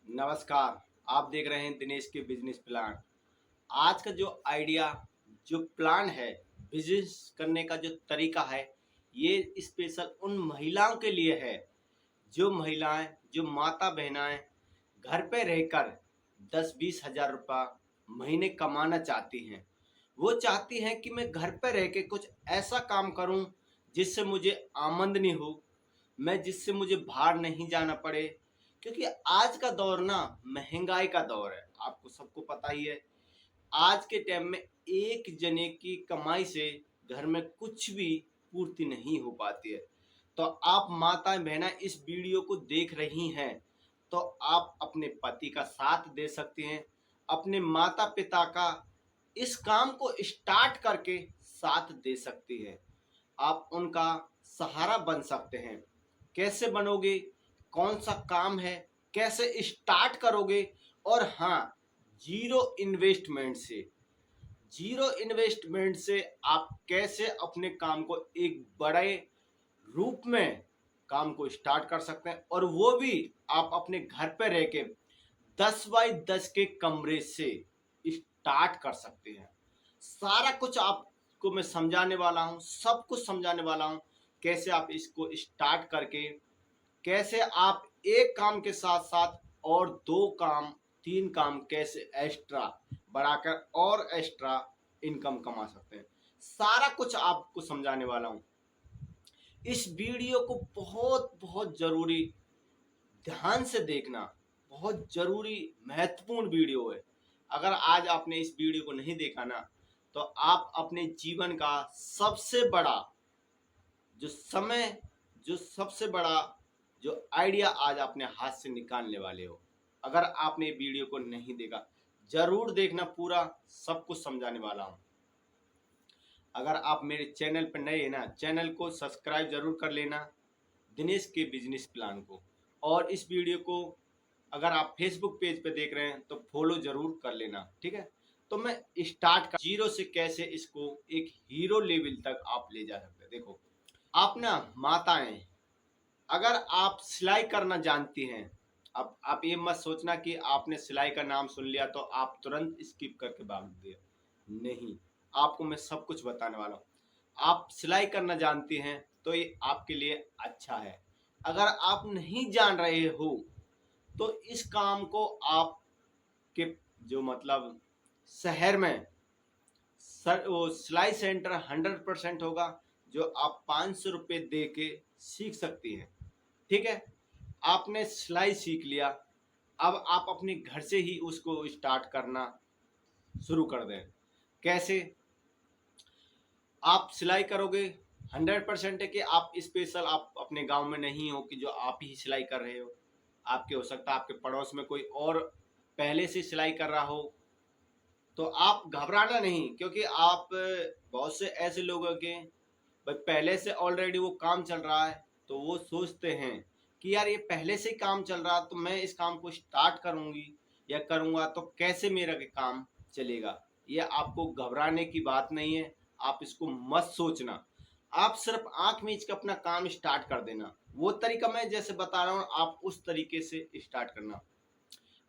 नमस्कार। आप देख रहे हैं दिनेश के बिजनेस प्लान। आज का जो आइडिया, जो प्लान है, बिजनेस करने का जो तरीका है, ये स्पेशल उन महिलाओं के लिए है जो महिलाएं, जो माता बहनाएं घर पे रहकर 10-20 हज़ार रुपये महीने कमाना चाहती हैं। वो चाहती हैं कि मैं घर पे रह के कुछ ऐसा काम करूं जिससे मुझे आमदनी हो, मैं जिससे मुझे बाहर नहीं जाना पड़े। क्योंकि आज का दौर ना महंगाई का दौर है, आपको सबको पता ही है। आज के टाइम में एक जने की कमाई से घर में कुछ भी पूर्ति नहीं हो पाती है। तो आप माता बहना इस वीडियो को देख रही हैं, तो आप अपने पति का साथ दे सकती हैं, अपने माता पिता का इस काम को स्टार्ट करके साथ दे सकती हैं। आप उनका सहारा बन सकते हैं। कैसे बनोगे, कौन सा काम है, कैसे स्टार्ट करोगे, और हाँ, जीरो इन्वेस्टमेंट से, आप कैसे अपने काम को एक बड़े रूप में काम को स्टार्ट कर सकते हैं, और वो भी आप अपने घर पे रह के 10 बाई 10 के कमरे से स्टार्ट कर सकते हैं। सारा कुछ आपको मैं समझाने वाला हूँ, सब कुछ समझाने वाला हूँ। कैसे आप इसको स्टार्ट करके, कैसे आप एक काम के साथ साथ और दो काम, तीन काम कैसे एक्स्ट्रा बढ़ाकर और एक्स्ट्रा इनकम कमा सकते हैं, सारा कुछ आपको समझाने वाला हूँ। इस वीडियो को बहुत बहुत जरूरी ध्यान से देखना, बहुत जरूरी महत्वपूर्ण वीडियो है। अगर आज आपने इस वीडियो को नहीं देखा ना, तो आप अपने जीवन का सबसे बड़ा जो समय, जो सबसे बड़ा जो आइडिया आज अपने हाथ से निकालने वाले हो। अगर आपने वीडियो को नहीं देखा, जरूर देखना, पूरा सब कुछ समझाने वाला हूँ। अगर आप मेरे चैनल पर नए हैं ना, चैनल को सब्सक्राइब जरूर कर लेना, दिनेश के बिजनेस प्लान को। और इस वीडियो को अगर आप फेसबुक पेज पे देख रहे हैं तो फॉलो जरूर कर लेना, ठीक है। तो मैं स्टार्ट कर, जीरो से कैसे इसको एक हीरो लेवल तक आप ले जा सकते हैं। देखो, आप ना माताएं, अगर आप सिलाई करना जानती हैं, अब आप ये मत सोचना कि आपने सिलाई का नाम सुन लिया तो आप तुरंत स्किप करके भाग दिए। नहीं, आपको मैं सब कुछ बताने वाला हूँ। आप सिलाई करना जानती हैं तो ये आपके लिए अच्छा है। अगर आप नहीं जान रहे हो तो इस काम को आपके जो मतलब शहर में सर वो सिलाई सेंटर 100% होगा, जो आप 500 रुपये दे के सीख सकती हैं, ठीक है। आपने सिलाई सीख लिया, अब आप अपने घर से ही उसको स्टार्ट करना शुरू कर दें। कैसे आप सिलाई करोगे? 100% है कि आप स्पेशल, आप अपने गांव में नहीं हो कि जो आप ही सिलाई कर रहे हो। आपके हो सकता है आपके पड़ोस में कोई और पहले से सिलाई कर रहा हो। तो आप घबराना नहीं, क्योंकि आप बहुत से ऐसे लोग हैं कि भाई पहले से ऑलरेडी वो काम चल रहा है, तो वो सोचते हैं कि यार ये पहले से ही काम चल रहा, तो मैं इस काम को स्टार्ट करूंगी या करूंगा तो कैसे मेरा काम चलेगा। ये आपको घबराने की बात नहीं है, आप इसको मत सोचना। आप सिर्फ आंख मीच के अपना काम स्टार्ट कर देना। वो तरीका मैं जैसे बता रहा हूँ, आप उस तरीके से स्टार्ट करना।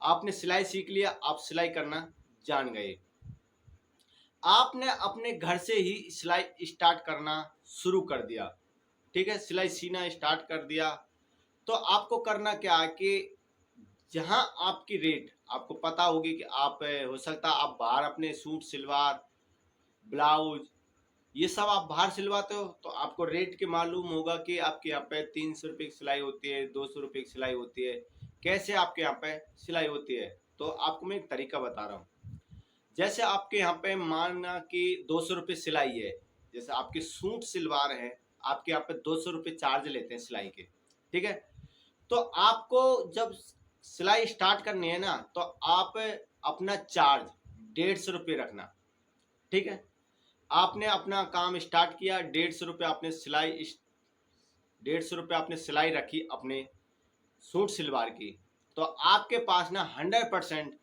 आपने सिलाई सीख लिया, आप सिलाई करना जान गए, आपने अपने घर से ही सिलाई स्टार्ट करना शुरू कर दिया, ठीक है, सिलाई सीना स्टार्ट कर दिया। तो आपको करना क्या है कि जहां आपकी रेट आपको पता होगी कि आप हो सकता है आप बाहर अपने सूट सलवार ब्लाउज ये सब आप बाहर सिलवाते हो, तो आपको रेट के मालूम होगा कि आपके यहाँ पे 300 रुपये की सिलाई होती है, 200 रुपये की सिलाई होती है, कैसे आपके यहाँ पे सिलाई होती है। तो आपको मैं एक तरीका बता रहा हूँ। जैसे आपके यहाँ पे मानना कि 200 रुपये सिलाई है, जैसे आपके सूट सिलवार है, आपके यहाँ पे 200 रुपये चार्ज लेते हैं सिलाई के, ठीक है। तो आपको जब सिलाई स्टार्ट करनी है ना, तो आप अपना चार्ज 150 रुपये रखना, ठीक है। आपने अपना काम स्टार्ट किया, 150 रुपये आपने सिलाई, 150 रुपये आपने सिलाई रखी अपने सूट सिलवार की, तो आपके पास ना 100%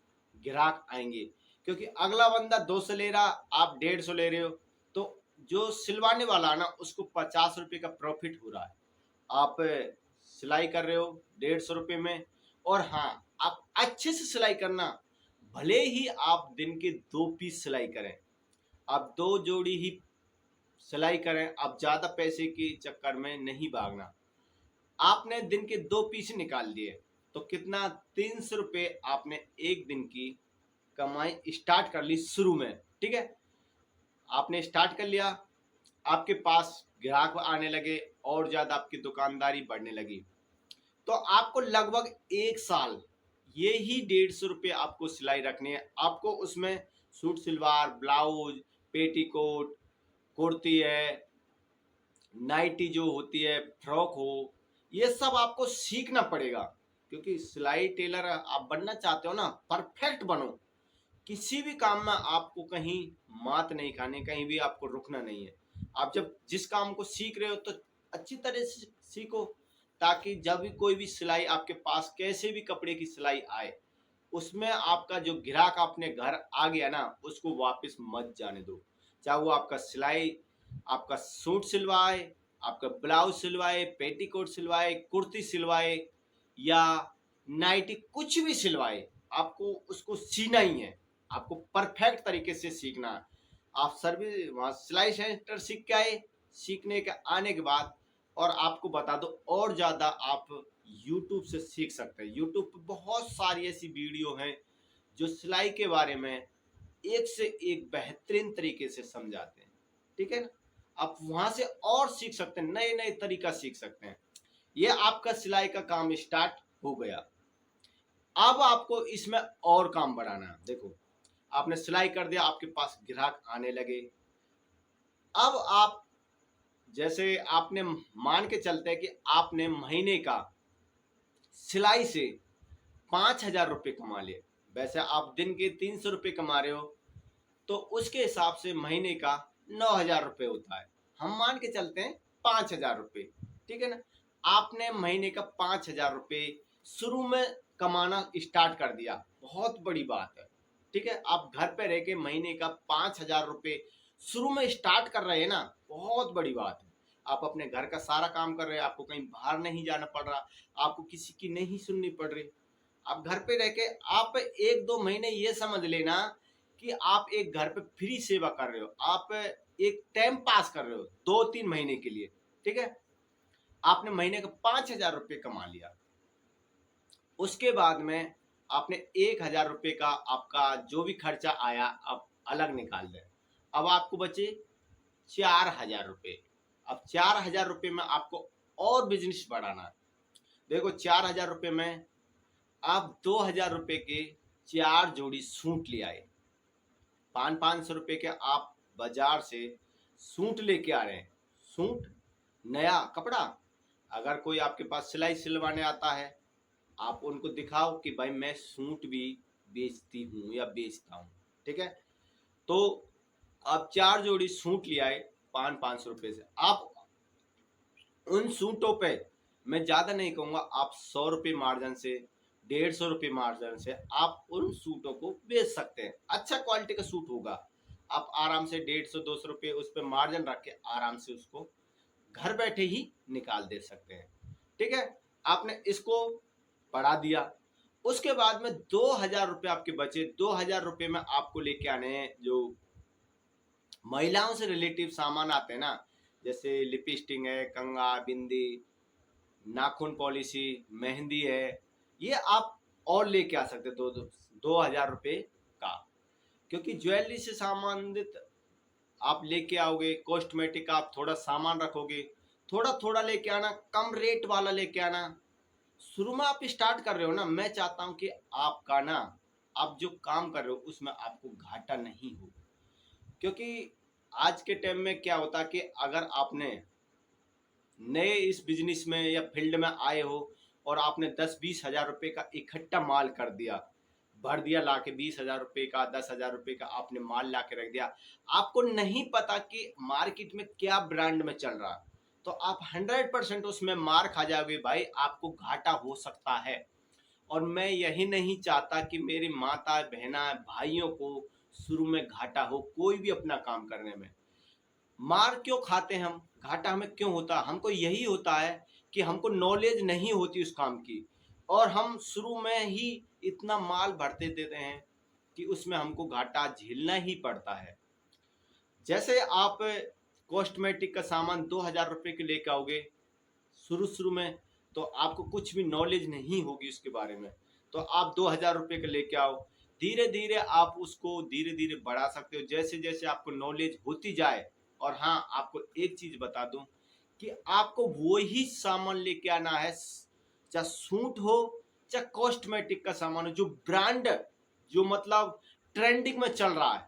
ग्राहक आएंगे। क्योंकि अगला बंदा 200 ले रहा, आप 150 ले रहे हो, तो जो सिलवाने वाला है ना उसको 50 रुपये का प्रॉफिट हो रहा है। आप सिलाई कर रहे हो 150 रुपये में, और हाँ, आप अच्छे से सिलाई करना। भले ही आप दिन के 2 पीस सिलाई करें, आप 2 जोड़ी ही सिलाई करें, आप ज़्यादा पैसे के चक्कर में नहीं भागना। आपने दिन के 2 पीस निकाल दिए तो कितना, 300 रुपये आपने एक दिन की कमाई स्टार्ट कर ली शुरू में। ठीक है, आपने स्टार्ट कर लिया, आपके पास ग्राहक आने लगे और ज़्यादा आपकी दुकानदारी बढ़ने लगी। तो आपको लगभग 1 साल ये ही 150 रुपये आपको सिलाई रखनी है। आपको उसमें suit salwar, blouse, petticoat, kurti है, नाइटी जो होती है, फ्रॉक हो, ये सब आपको सीखना पड़ेगा। क्योंकि सिलाई टेलर आप बनना चाहते हो ना, परफेक्ट बनो। किसी भी काम में आपको कहीं मात नहीं खानी, कहीं भी आपको रुकना नहीं है। आप जब जिस काम को सीख रहे हो तो अच्छी तरह से सीखो, ताकि जब भी कोई भी सिलाई आपके पास, कैसे भी कपड़े की सिलाई आए, उसमें आपका जो ग्राहक अपने घर आ गया ना, उसको वापस मत जाने दो। चाहे वो आपका सिलाई, आपका सूट सिलवाए, आपका ब्लाउज सिलवाए, पेटीकोट सिलवाए, कुर्ती सिलवाए या नाइटी, कुछ भी सिलवाए, आपको उसको सीना ही है। आपको परफेक्ट तरीके से सीखना है। आप सर्विस वहाँ सिलाई सेंटर सीख के आए, सीखने के आने के बाद, और आपको बता दो और ज़्यादा आप यूट्यूब से सीख सकते हैं। यूट्यूब पे बहुत सारी ऐसी वीडियो हैं जो सिलाई के बारे में एक से एक बेहतरीन तरीके से समझाते हैं। ठीक है ना, आप वहाँ से और सीख सकते हैं, नए नए तरीका सीख सकते हैं। ये आपका सिलाई का काम स्टार्ट हो गया। अब आपको इसमें और काम बढ़ाना है। देखो, आपने सिलाई कर दिया, आपके पास ग्राहक आने लगे। अब आप, जैसे आपने मान के चलते हैं कि आपने महीने का सिलाई से 5,000 रुपये कमा लिए। वैसे आप दिन के 300 रुपये कमा रहे हो, तो उसके हिसाब से महीने का 9,000 रुपये होता है। हम मान के चलते हैं 5,000 रुपये। ठीक है ना, आपने महीने का 5,000 रुपये शुरू में कमाना स्टार्ट कर दिया, बहुत बड़ी बात है। ठीक है, आप घर पे रह के महीने का 5,000 रुपये शुरू में स्टार्ट कर रहे हैं ना, बहुत बड़ी बात है। आप अपने घर का सारा काम कर रहे हैं, आपको कहीं बाहर नहीं जाना पड़ रहा, आपको किसी की नहीं सुननी पड़ रही। आप घर पे रह के, आप 1-2 महीने ये समझ लेना कि आप एक घर पे फ्री सेवा कर रहे हो, आप एक टाइम पास कर रहे हो 2-3 महीने के लिए। ठीक है, आपने महीने का 5,000 रुपये कमा लिया। उसके बाद में आपने 1,000 रुपये का आपका जो भी खर्चा आया आप अलग निकाल दें। अब आपको बचे 4,000 रुपये। अब 4,000 रुपये में आपको और बिजनेस बढ़ाना है। देखो, 4,000 रुपये में आप 2,000 रुपये के 4 जोड़ी सूट ले आए। 500-500 रुपये के आप बाजार से सूट लेके आ रहे हैं। सूट, नया कपड़ा। अगर कोई आपके पास सिलाई सिलवाने आता है, आप उनको दिखाओ कि भाई मैं सूट भी बेचती हूँ या बेचता हूँ। ठीक है, तो आप 4 जोड़ी सूट ले आए 500-500 रुपये से। आप उन सूटों पे, मैं ज़्यादा नहीं कहूँगा, आप 100 रुपये मार्जिन से, 150 रुपये मार्जिन से आप उन सूटों को बेच सकते हैं। अच्छा क्वालिटी का सूट होगा, आप आराम से 150-200 रुपये उस पर मार्जिन रख के आराम से उसको घर बैठे ही निकाल दे सकते हैं। ठीक है, आपने इसको बढ़ा दिया। उसके बाद में 2,000 रुपये आपके बचे। 2,000 रुपये में आपको लेके आने हैं जो महिलाओं से रिलेटिव सामान आते हैं ना, जैसे लिपस्टिक है, कंघा, बिंदी, नाखून पॉलिसी, मेहंदी है, ये आप और लेके आ सकते 2,000 रुपये का। क्योंकि ज्वेलरी से संबंधित आप लेके आओगे, कॉस्मेटिक का आप थोड़ा सामान रखोगे, थोड़ा थोड़ा लेके आना, कम रेट वाला लेके आना। शुरू में आप स्टार्ट कर रहे हो ना, मैं चाहता हूँ कि आपका ना, आप जो काम कर रहे हो उसमें आपको घाटा नहीं हो। क्योंकि आज के टाइम में क्या होता है कि अगर आपने नए इस बिजनेस में या फील्ड में आए हो और आपने 10-20 हज़ार रुपये का इकट्ठा माल कर दिया, भर दिया, ला के 20,000 रुपये का, 10,000 रुपये का आपने माल ला के रख दिया, आपको नहीं पता कि मार्केट में क्या ब्रांड में चल रहा, तो आप 100% उसमें मार खा जाओगे भाई, आपको घाटा हो सकता है। और मैं यही नहीं चाहता कि मेरी माता, बहना, भाइयों को शुरू में घाटा हो कोई भी अपना काम करने में। मार क्यों खाते हैं हम, घाटा हमें क्यों होता है? हमको यही होता है कि हमको नॉलेज नहीं होती उस काम की, और हम शुरू में ही इतना माल भरते देते हैं कि उसमें हमको घाटा झेलना ही पड़ता है। जैसे आप कॉस्मेटिक का सामान 2,000 रुपये के लेके आओगे शुरू शुरू में, तो आपको कुछ भी नॉलेज नहीं होगी उसके बारे में, तो आप 2,000 रुपये का लेके आओ। धीरे धीरे आप उसको धीरे धीरे बढ़ा सकते हो जैसे जैसे आपको नॉलेज होती जाए। और हाँ, आपको एक चीज बता दूं कि आपको वो ही सामान लेके आना है, चाहे सूट हो चाहे कॉस्मेटिक का सामान हो, जो ब्रांड, जो मतलब ट्रेंडिंग में चल रहा है।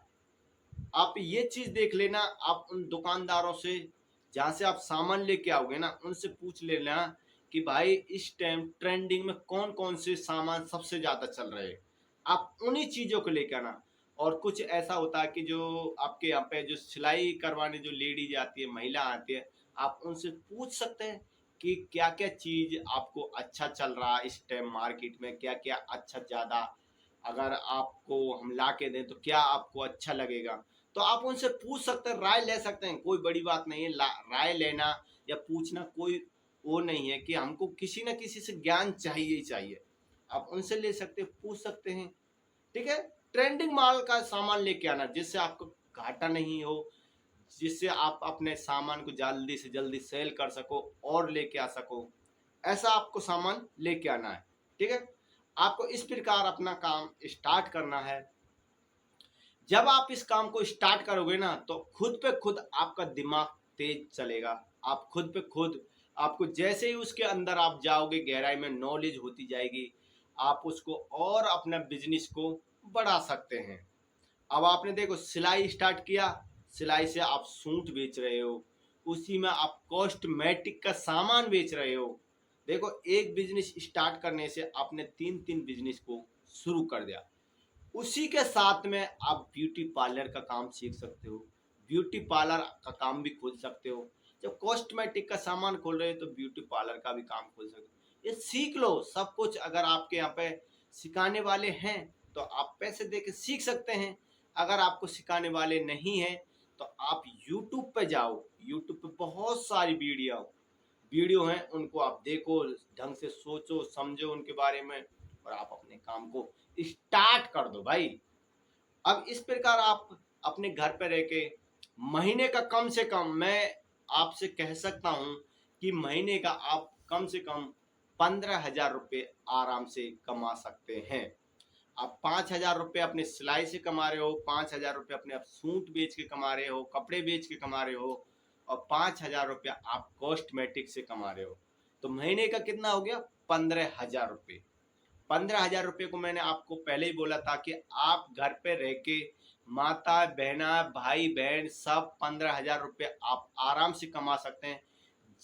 आप ये चीज देख लेना, आप उन दुकानदारों से जहां से आप सामान लेके आओगे ना, उनसे पूछ लेना कि भाई इस टाइम ट्रेंडिंग में कौन कौन से सामान सबसे ज्यादा चल रहे हैं। आप उन्हीं चीजों को लेके आना। और कुछ ऐसा होता है कि जो आपके यहाँ पे जो सिलाई करवाने जो लेडीज आती है, महिला आती है, आप उनसे पूछ सकते हैं कि क्या क्या चीज आपको अच्छा चल रहा है इस टाइम मार्केट में, क्या क्या अच्छा ज्यादा अगर आपको हम ला के दें तो क्या आपको अच्छा लगेगा। तो आप उनसे पूछ सकते हैं, राय ले सकते हैं, कोई बड़ी बात नहीं है। राय लेना या पूछना कोई वो नहीं है कि हमको किसी न किसी से ज्ञान चाहिए ही चाहिए। आप उनसे ले सकते हैं, पूछ सकते हैं। ठीक है। ट्रेंडिंग माल का सामान लेके आना जिससे आपको घाटा नहीं हो, जिससे आप अपने सामान को जल्दी से जल्दी सेल कर सको और लेके आ सको, ऐसा आपको सामान लेके आना है। ठीक है। आपको इस प्रकार अपना काम स्टार्ट करना है। जब आप इस काम को स्टार्ट करोगे ना, तो खुद पे खुद आपका दिमाग तेज चलेगा। आप खुद पे खुद, आपको जैसे ही उसके अंदर आप जाओगे, गहराई में नॉलेज होती जाएगी, आप उसको और अपना बिजनेस को बढ़ा सकते हैं। अब आपने देखो सिलाई स्टार्ट किया, सिलाई से आप सूट बेच रहे हो, उसी में आप कॉस्मेटिक का सामान बेच रहे हो। देखो, एक बिजनेस स्टार्ट करने से आपने तीन तीन बिजनेस को शुरू कर दिया। उसी के साथ में आप ब्यूटी पार्लर का काम सीख सकते हो, ब्यूटी पार्लर का काम भी खोल सकते हो। जब कॉस्मेटिक का सामान खोल रहे हो तो ब्यूटी पार्लर का भी काम खोल सकते हो। ये सीख लो सब कुछ। अगर आपके यहाँ पे सिखाने वाले हैं तो आप पैसे दे के सीख सकते हैं। अगर आपको सिखाने वाले नहीं हैं तो आप यूट्यूब पे जाओ, यूट्यूब पे बहुत सारी वीडियो हैं, उनको आप देखो, ढंग से सोचो समझो उनके बारे में, और आप अपने काम को स्टार्ट कर दो भाई। अब इस प्रकार आप अपने घर पे रह के महीने का कम से कम, मैं आपसे कह सकता हूं कि महीने का आप कम से कम 15,000 रुपये आराम से कमा सकते हैं। आप 5,000 रुपये अपने सिलाई से कमा रहे हो, 5,000 रुपये अपने आप सूट बेच के कमा रहे हो, कपड़े बेच के कमा रहे हो, और 5,000 रुपया आप कॉस्मेटिक से कमा रहे हो, तो महीने का कितना हो गया? 15,000 रुपये। 15,000 रुपये को मैंने आपको पहले ही बोला था कि आप घर पे रह के माता बहना भाई बहन सब 15,000 रुपये आप आराम से कमा सकते हैं,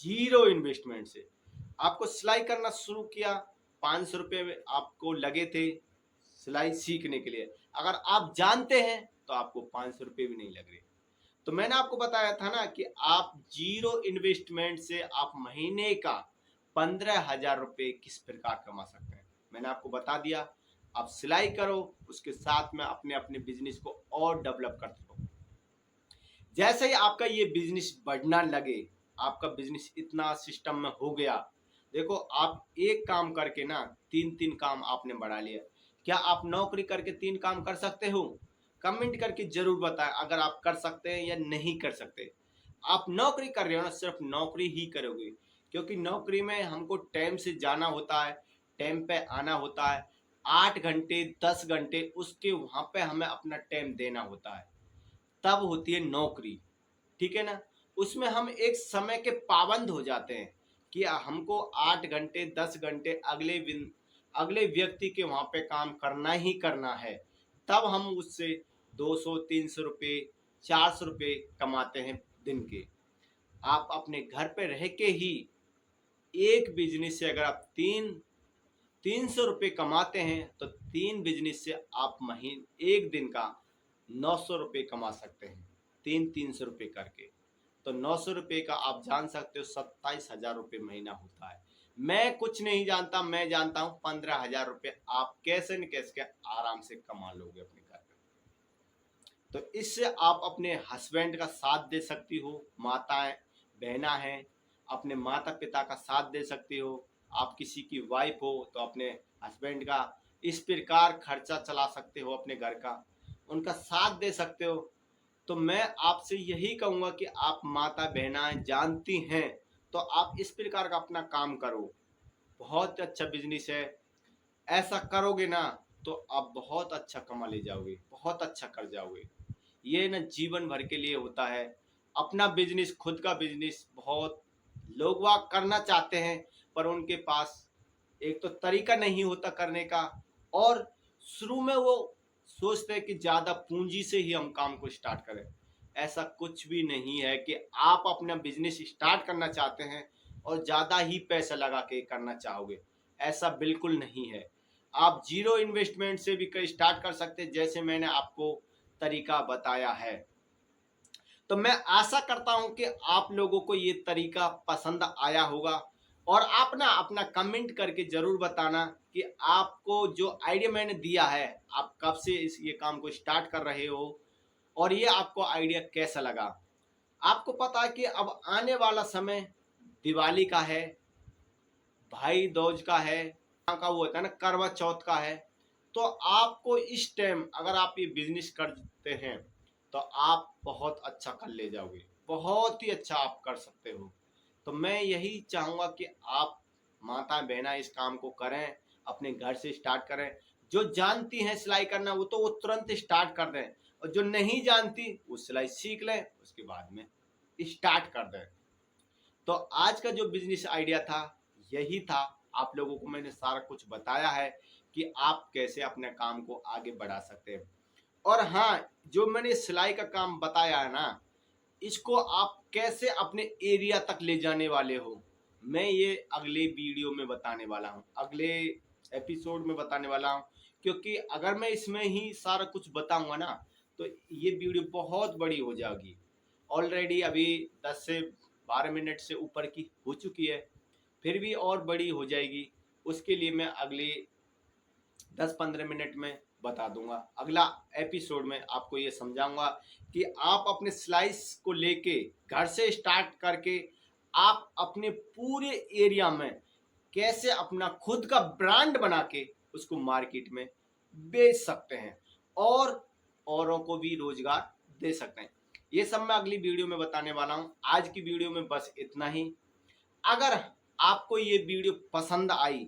जीरो इन्वेस्टमेंट से। आपको सिलाई करना शुरू किया, 500 रुपये में आपको लगे थे सिलाई सीखने के लिए। अगर आप जानते हैं तो आपको 500 रुपये भी नहीं लग रहे। तो मैंने आपको बताया था ना कि आप जीरो इन्वेस्टमेंट से आप महीने का 15,000 रुपये किस प्रकार कमा सकते हैं, मैंने आपको बता दिया। आप सिलाई करो, उसके साथ में अपने अपने बिजनेस को और डेवलप करते रहो। जैसे ही आपका ये बिजनेस बढ़ना लगे, आपका बिजनेस इतना सिस्टम में हो गया, देखो आप एक काम करके ना तीन तीन काम आपने बढ़ा लिया। क्या आप नौकरी करके तीन काम कर सकते हो? कमेंट करके जरूर बताएं अगर आप कर सकते हैं या नहीं कर सकते। आप नौकरी कर रहे हो ना, सिर्फ नौकरी ही करोगे, क्योंकि नौकरी में हमको टाइम से जाना होता है, टाइम पे आना होता है, 8 घंटे 10 घंटे उसके वहां पे हमें अपना टाइम देना होता है, तब होती है नौकरी। ठीक है ना। उसमें हम एक समय के पाबंद हो जाते हैं कि हमको 8 घंटे 10 घंटे अगले व्यक्ति के वहां पे काम करना ही करना है। तब हम उससे 200 300 रुपये 400 रुपये कमाते हैं दिन के। आप अपने घर पे रह के ही एक बिजनेस से अगर आप 300 रुपये कमाते हैं तो तीन बिजनेस से आप महीने एक दिन का 900 रुपये कमा सकते हैं, 300 रुपये करके। तो 900 रुपये का आप जान सकते हो 27,000 रुपये महीना होता है। मैं कुछ नहीं जानता, मैं जानता हूँ 15,000 रुपये आप कैसे न कैसे आराम से कमा लोगे अपने घर पे। तो इससे आप अपने हस्बैंड का साथ दे सकती हो, माताएं बहना हैं, अपने माता पिता का साथ दे सकती हो। आप किसी की वाइफ हो तो अपने हस्बैंड का इस प्रकार खर्चा चला सकते हो अपने घर का, उनका साथ दे सकते हो। तो मैं आपसे यही कहूँगा कि आप माता बहनाएं जानती हैं तो आप इस प्रकार का अपना काम करो। बहुत अच्छा बिजनेस है, ऐसा करोगे ना तो आप बहुत अच्छा कमा ले जाओगे, बहुत अच्छा कर जाओगे। ये ना जीवन भर के लिए होता है। अपना बिजनेस, खुद का बिजनेस बहुत लोग वाग करना चाहते हैं, पर उनके पास एक तो तरीका नहीं होता करने का, और शुरू में वो सोचते हैं कि ज़्यादा पूंजी से ही हम काम को स्टार्ट करें। ऐसा कुछ भी नहीं है कि आप अपना बिजनेस स्टार्ट करना चाहते हैं और ज़्यादा ही पैसा लगा के करना चाहोगे, ऐसा बिल्कुल नहीं है। आप जीरो इन्वेस्टमेंट से भी स्टार्ट कर सकते हैं, जैसे मैंने आपको तरीका बताया है। तो मैं आशा करता हूं कि आप लोगों को ये तरीका पसंद आया होगा, और आप ना अपना कमेंट करके जरूर बताना कि आपको जो आइडिया मैंने दिया है, आप कब से ये काम को स्टार्ट कर रहे हो और ये आपको आइडिया कैसा लगा। आपको पता है कि अब आने वाला समय दिवाली का है, भाई दूज का है, का वो होता है ना करवा चौथ का है। तो आपको इस टाइम अगर आप ये बिजनेस करते हैं तो आप बहुत अच्छा कर ले जाओगे, बहुत ही अच्छा आप कर सकते हो। तो मैं यही चाहूँगा कि आप माता बहना इस काम को करें, अपने घर से स्टार्ट करें। जो जानती हैं सिलाई करना वो तो वो तुरंत स्टार्ट कर दें, और जो नहीं जानती वो सिलाई सीख लें, उसके बाद में स्टार्ट कर दें। तो आज का जो बिजनेस आइडिया था यही था। आप लोगों को मैंने सारा कुछ बताया है कि आप कैसे अपने काम को आगे बढ़ा सकते हैं। और हाँ, जो मैंने सिलाई का काम बताया है ना, इसको आप कैसे अपने एरिया तक ले जाने वाले हो, मैं ये अगले वीडियो में बताने वाला हूँ, अगले एपिसोड में बताने वाला हूँ। क्योंकि अगर मैं इसमें ही सारा कुछ बताऊंगा ना तो ये वीडियो बहुत बड़ी हो जाएगी। ऑलरेडी अभी 10 से 12 मिनट से ऊपर की हो चुकी है, फिर भी और बड़ी हो जाएगी। उसके लिए मैं अगले 10-15 मिनट में बता दूंगा, अगला एपिसोड में आपको ये समझाऊंगा कि आप अपने स्लाइस को लेके घर से स्टार्ट करके आप अपने पूरे एरिया में कैसे अपना खुद का ब्रांड बना के उसको मार्केट में बेच सकते हैं, और औरों को भी रोजगार दे सकते हैं। ये सब मैं अगली वीडियो में बताने वाला हूँ। आज की वीडियो में बस इतना ही। अगर आपको ये वीडियो पसंद आई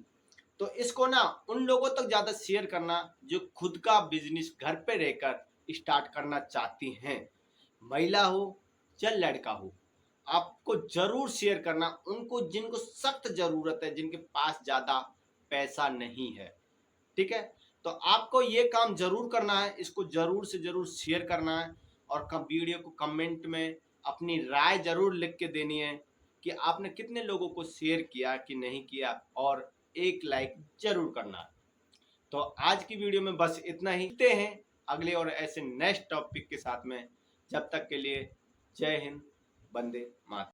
तो इसको ना उन लोगों तक ज़्यादा शेयर करना जो खुद का बिजनेस घर पे रहकर स्टार्ट करना चाहती हैं, महिला हो या लड़का हो। आपको जरूर शेयर करना उनको जिनको सख्त ज़रूरत है, जिनके पास ज़्यादा पैसा नहीं है। ठीक है, तो आपको ये काम जरूर करना है, इसको जरूर से जरूर शेयर करना है, और वीडियो को कमेंट में अपनी राय जरूर लिख के देनी है कि आपने कितने लोगों को शेयर किया कि नहीं किया, और एक लाइक जरूर करना है। तो आज की वीडियो में बस इतना ही। मिलते हैं अगले और ऐसे नेक्स्ट टॉपिक के साथ में। जब तक के लिए जय हिंद, वंदे मातरम।